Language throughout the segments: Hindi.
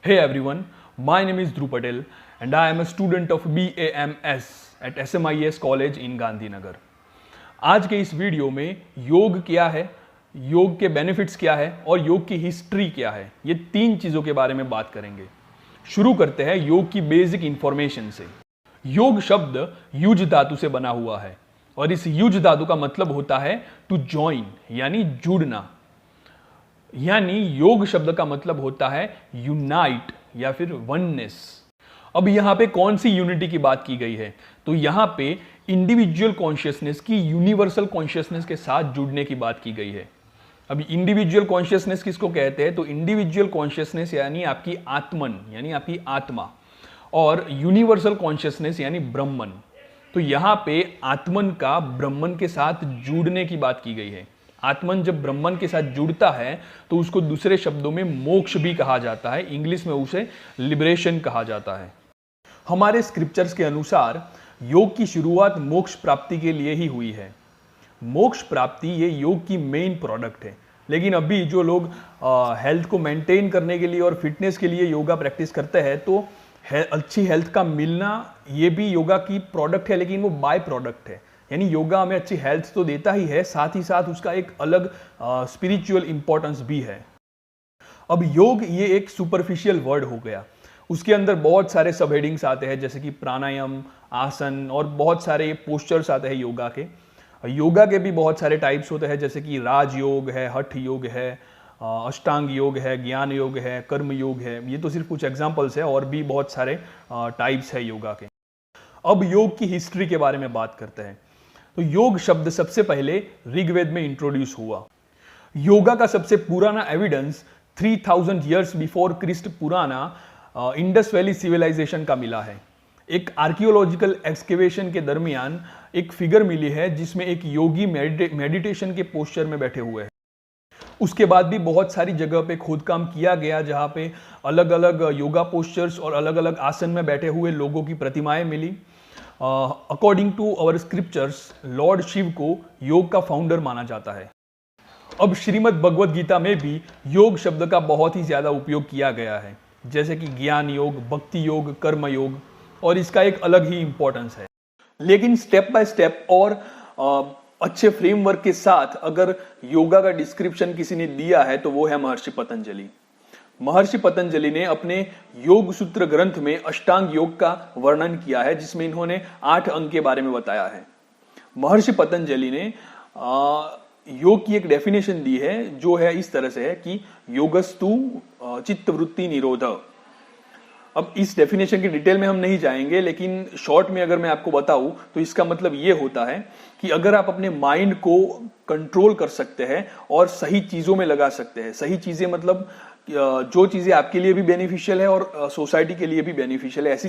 Hey everyone, my name is Dhruv Patel and I am a student of BAMS at SMIS College in Gandhinagar. आज के इस वीडियो में योग क्या है, योग के बेनिफिट्स क्या है और योग की हिस्ट्री क्या है, ये तीन चीज़ों के बारे में बात करेंगे। शुरू करते हैं योग की बेसिक इंफॉर्मेशन से। योग शब्द युज धातु से बना हुआ है और इस युज धातु का मतलब होता है टू जॉइन यानी जुड़ना, यानी योग शब्द का मतलब होता है यूनाइट या फिर वननेस। अब यहां पे कौन सी यूनिटी की बात की गई है, तो यहां पे इंडिविजुअल कॉन्शियसनेस की यूनिवर्सल कॉन्शियसनेस के साथ जुड़ने की बात की गई है। अब इंडिविजुअल कॉन्शियसनेस किसको कहते हैं, तो इंडिविजुअल कॉन्शियसनेस यानी आपकी आत्मन यानी आपकी आत्मा, और यूनिवर्सल कॉन्शियसनेस यानी ब्रह्मन। तो यहां पे आत्मन का ब्रह्मन के साथ जुड़ने की बात की गई है। आत्मन जब ब्रह्मन के साथ जुड़ता है तो उसको दूसरे शब्दों में मोक्ष भी कहा जाता है, इंग्लिश में उसे लिबरेशन कहा जाता है। हमारे स्क्रिप्चर्स के अनुसार योग की शुरुआत मोक्ष प्राप्ति के लिए ही हुई है। मोक्ष प्राप्ति ये योग की मेन प्रोडक्ट है, लेकिन अभी जो लोग हेल्थ को मेंटेन करने के लिए और फिटनेस के लिए योगा प्रैक्टिस करते हैं तो अच्छी हेल्थ का मिलना ये भी योगा की प्रोडक्ट है, लेकिन वो बाय प्रोडक्ट है। यानी योगा हमें अच्छी हेल्थ तो देता ही है, साथ ही साथ उसका एक अलग स्पिरिचुअल इंपॉर्टेंस भी है। अब योग ये एक सुपरफिशियल वर्ड हो गया, उसके अंदर बहुत सारे सब हेडिंग्स आते हैं जैसे कि प्राणायाम, आसन और बहुत सारे पोस्चर्स आते हैं योगा के। योगा के भी बहुत सारे टाइप्स होते हैं जैसे कि राज योग है, हठ योग है, अष्टांग योग है, ज्ञान योग है, कर्म योग है। ये तो सिर्फ कुछ एग्जाम्पल्स है, और भी बहुत सारे टाइप्स है योगा के। अब योग की हिस्ट्री के बारे में बात करते हैं। तो योग शब्द सबसे पहले ऋग्वेद में इंट्रोड्यूस हुआ। योगा का सबसे पुराना एविडेंस 3000 ईयर्स बिफोर क्रिस्ट पुराना इंडस वैली सिविलाइजेशन का मिला है। एक आर्कियोलॉजिकल एक्सकेवेशन के दरमियान एक फिगर मिली है जिसमें एक योगी मेडिटेशन के पोस्चर में बैठे हुए हैं। उसके बाद भी बहुत सारी जगह पे खोदकाम किया गया जहाँ पे अलग अलग योगा पोस्चर्स और अलग अलग आसन में बैठे हुए लोगों की प्रतिमाएं मिली। According to our scriptures lord Shiva को योग का फाउंडर माना जाता है। अब श्रीमद् भगवद गीता में भी योग शब्द का बहुत ही ज्यादा उपयोग किया गया है, जैसे कि ज्ञान योग, भक्ति योग, कर्म योग, और इसका एक अलग ही इंपॉर्टेंस है। लेकिन स्टेप बाय स्टेप और अच्छे फ्रेमवर्क के साथ अगर योगा का डिस्क्रिप्शन किसी ने दिया है तो वो है महर्षि पतंजलि। महर्षि पतंजलि ने अपने योग सूत्र ग्रंथ में अष्टांग योग का वर्णन किया है, जिसमें इन्होंने 8 अंग के बारे में बताया है। महर्षि पतंजलि ने योग की एक डेफिनेशन दी है जो है इस तरह से है कि योगस्तु चित्तवृत्ति निरोध। अब इस डेफिनेशन की डिटेल में हम नहीं जाएंगे, लेकिन शॉर्ट में अगर मैं आपको बताऊं तो इसका मतलब ये होता है कि अगर आप अपने माइंड को कंट्रोल कर सकते हैं और सही चीजों में लगा सकते हैं, सही चीजें मतलब जो चीजें आपके लिए भी बेनिफिशियल है और सोसाइटी के लिए भी बेनिफिशियल है, ऐसी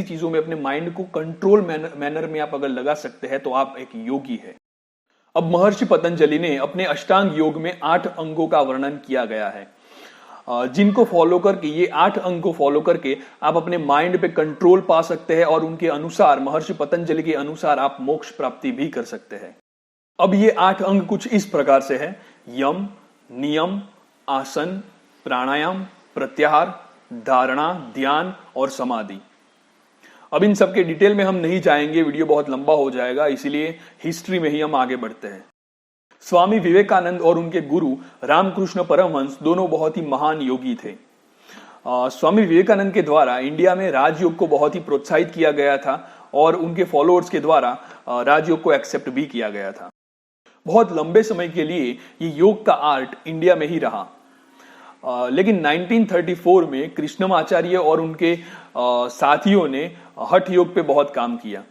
चीजों में अपने माइंड को कंट्रोल मैनर में आप अगर लगा सकते हैं तो आप एक योगी है। अब महर्षि पतंजलि ने अपने अष्टांग योग में 8 अंगों का वर्णन किया गया है, जिनको फॉलो करके, ये 8 अंग को फॉलो करके आप अपने माइंड पे कंट्रोल पा सकते हैं और उनके अनुसार, महर्षि पतंजलि के अनुसार आप मोक्ष प्राप्ति भी कर सकते हैं। अब ये 8 अंग कुछ इस प्रकार से है: यम, नियम, आसन, प्राणायाम, प्रत्याहार, धारणा, ध्यान और समाधि। अब इन सब के डिटेल में हम नहीं जाएंगे, वीडियो बहुत लंबा हो जाएगा, इसीलिए हिस्ट्री में ही हम आगे बढ़ते हैं। स्वामी विवेकानंद और उनके गुरु रामकृष्ण परमहंस दोनों बहुत ही महान योगी थे। स्वामी विवेकानंद के द्वारा इंडिया में राजयोग को बहुत ही प्रोत्साहित किया गया था और उनके फॉलोअर्स के द्वारा राजयोग को एक्सेप्ट भी किया गया था। बहुत लंबे समय के लिए ये योग का आर्ट इंडिया में ही रहा, लेकिन 1934 में कृष्णमाचार्य और उनके साथियों ने हठ योग पे बहुत काम किया।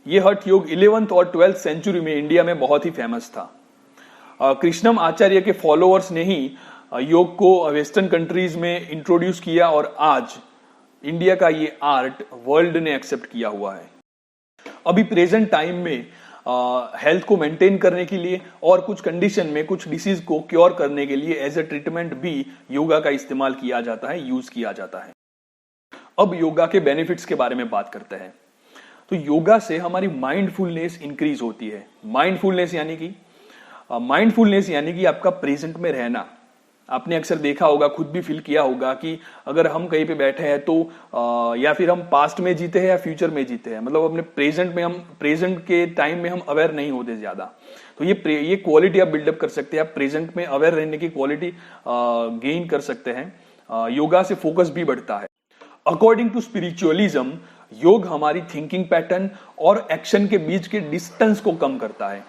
ये हठ योग 11th और 12th सेंचुरी में इंडिया में बहुत ही फेमस था। कृष्णम आचार्य के फॉलोअर्स ने ही योग को वेस्टर्न कंट्रीज में इंट्रोड्यूस किया और आज इंडिया का ये आर्ट वर्ल्ड ने एक्सेप्ट किया हुआ है। अभी प्रेजेंट टाइम में हेल्थ को मेंटेन करने के लिए और कुछ कंडीशन में कुछ डिसीज को क्योर करने के लिए एज ए ट्रीटमेंट भी योगा का इस्तेमाल किया जाता है, यूज किया जाता है। अब योगा के बेनिफिट्स के बारे में बात करते हैं। तो योगा से हमारी माइंडफुलनेस इंक्रीज होती है। माइंडफुलनेस यानी कि आपका प्रेजेंट में रहना, आपने अक्सर देखा होगा, खुद भी फील किया होगा कि अगर हम कहीं पे बैठे हैं तो या फिर हम पास्ट में जीते हैं या फ्यूचर में जीते हैं, मतलब अपने प्रेजेंट के टाइम में हम अवेयर नहीं होते ज्यादा। तो ये क्वालिटी आप बिल्डअप कर सकते हैं, आप प्रेजेंट में अवेयर रहने की क्वालिटी गेन कर सकते हैं। योगा से फोकस भी बढ़ता है। अकॉर्डिंग टू स्पिरिचुअलिज्म, योग हमारी थिंकिंग पैटर्न और एक्शन के बीच के डिस्टेंस को कम करता है।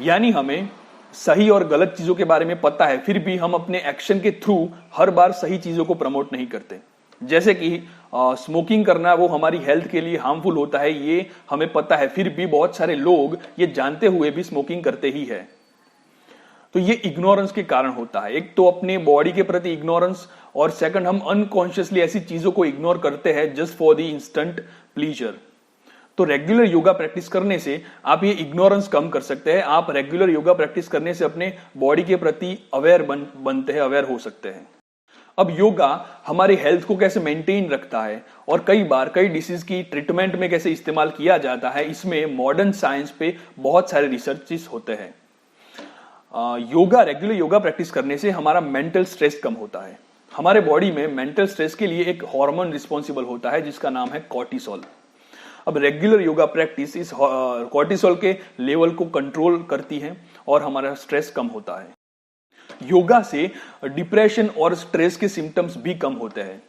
यानी हमें सही और गलत चीजों के बारे में पता है, फिर भी हम अपने एक्शन के थ्रू हर बार सही चीजों को प्रमोट नहीं करते। जैसे कि स्मोकिंग करना वो हमारी हेल्थ के लिए हार्मफुल होता है, ये हमें पता है, फिर भी बहुत सारे लोग ये जानते हुए भी स्मोकिंग करते ही है। तो ये इग्नोरेंस के कारण होता है। एक तो अपने बॉडी के प्रति इग्नोरेंस, और सेकंड हम अनकॉन्शियसली ऐसी चीजों को इग्नोर करते हैं just for the instant pleaser. तो रेगुलर योगा प्रैक्टिस करने से आप ये इग्नोरेंस कम कर सकते हैं। आप रेगुलर योगा प्रैक्टिस करने से अपने बॉडी के प्रति अवेयर बनते हैं, अवेयर हो सकते हैं। अब योगा हमारी हेल्थ को कैसे मेंटेन रखता है और कई बार कई डिसीज की ट्रीटमेंट में कैसे इस्तेमाल किया जाता है, इसमें मॉडर्न साइंस पे बहुत सारे रिसर्चेस होते हैं। रेगुलर योगा प्रैक्टिस करने से हमारा मेंटल स्ट्रेस कम होता है। हमारे बॉडी में मेंटल स्ट्रेस के लिए एक हार्मोन रिस्पॉन्सिबल होता है जिसका नाम है कॉर्टिसोल। अब रेगुलर योगा प्रैक्टिस इस कॉर्टिसोल के लेवल को कंट्रोल करती है और हमारा स्ट्रेस कम होता है। योगा से डिप्रेशन और स्ट्रेस के सिम्टम्स भी कम होते हैं।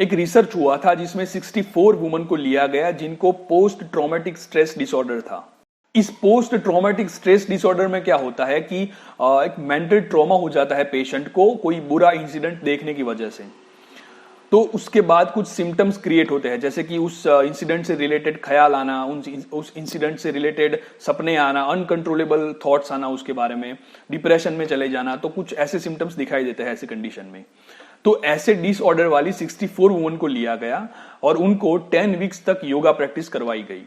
एक रिसर्च हुआ था जिसमें 64 वुमेन को लिया गया जिनको पोस्ट ट्रॉमेटिक स्ट्रेस डिसऑर्डर था। इस पोस्ट ट्रॉमेटिक स्ट्रेस डिसऑर्डर में क्या होता है कि एक मेंटल ट्रॉमा हो जाता है पेशेंट को कोई बुरा इंसिडेंट देखने की वजह से। तो उसके बाद कुछ सिम्टम्स क्रिएट होते हैं, जैसे कि उस इंसिडेंट से रिलेटेड ख्याल आना, उस इंसिडेंट से रिलेटेड सपने आना, अनकंट्रोलेबल थॉट्स आना उसके बारे में, डिप्रेशन में चले जाना। तो कुछ ऐसे सिम्टम्स दिखाई देते हैं ऐसे कंडीशन में। तो ऐसे डिसऑर्डर वाली 64 वुमेन को लिया गया और उनको 10 वीक्स तक योगा प्रैक्टिस करवाई गई।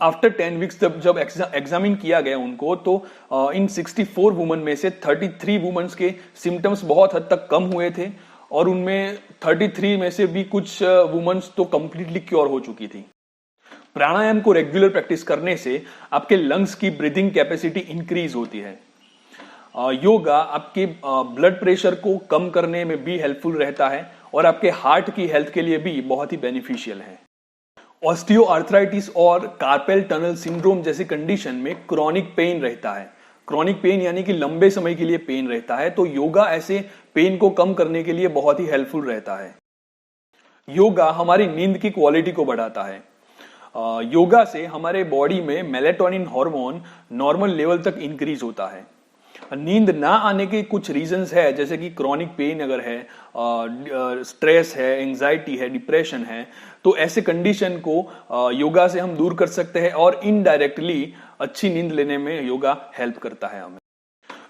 आफ्टर 10 वीक्स जब एग्जामिन किया गया उनको, तो इन 64 वुमेन में से 33 वुमेन्स के सिम्टम्स बहुत हद तक कम हुए थे और उनमें 33 में से भी कुछ वुमेन्स तो कंप्लीटली क्योर हो चुकी थी। प्राणायाम को रेगुलर प्रैक्टिस करने से आपके लंग्स की ब्रीदिंग कैपेसिटी इंक्रीज होती है। योगा आपके ब्लड प्रेशर को कम करने में भी हेल्पफुल रहता है और आपके हार्ट की हेल्थ के लिए भी बहुत ही बेनिफिशियल है। ऑस्टियोआर्थराइटिस और कार्पेल टनल सिंड्रोम जैसी कंडीशन में क्रॉनिक पेन रहता है। क्रॉनिक पेन यानी कि लंबे समय के लिए पेन रहता है, तो योगा ऐसे पेन को कम करने के लिए बहुत ही हेल्पफुल रहता है। योगा हमारी नींद की क्वालिटी को बढ़ाता है। योगा से हमारे बॉडी में मेलेटोनिन हार्मोन नॉर्मल लेवल तक इंक्रीज होता है। नींद ना आने के कुछ रीजंस है, जैसे कि क्रॉनिक पेन अगर है, स्ट्रेस है, एंजाइटी है, डिप्रेशन है, तो ऐसे कंडीशन को योगा से हम दूर कर सकते हैं और इनडायरेक्टली अच्छी नींद लेने में योगा हेल्प करता है हमें।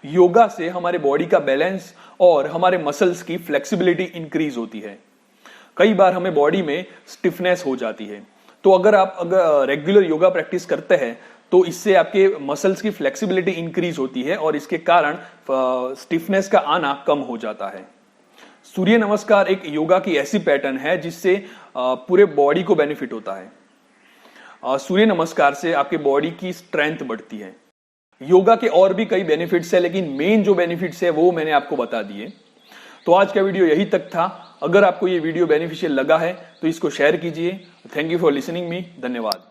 योगा से हमारे बॉडी का बैलेंस और हमारे मसल्स की फ्लेक्सिबिलिटी इंक्रीज होती है। कई बार हमें बॉडी में स्टिफनेस हो जाती है, तो अगर रेगुलर योगा प्रैक्टिस करते हैं तो इससे आपके मसल्स की फ्लेक्सिबिलिटी इंक्रीज होती है और इसके कारण स्टिफनेस का आना कम हो जाता है। सूर्य नमस्कार एक योगा की ऐसी पैटर्न है जिससे पूरे बॉडी को बेनिफिट होता है। सूर्य नमस्कार से आपके बॉडी की स्ट्रेंथ बढ़ती है। योगा के और भी कई बेनिफिट्स है, लेकिन मेन जो बेनिफिट्स है वो मैंने आपको बता दिए। तो आज का वीडियो यही तक था। अगर आपको ये वीडियो बेनिफिशियल लगा है तो इसको शेयर कीजिए। Thank you for listening me. धन्यवाद।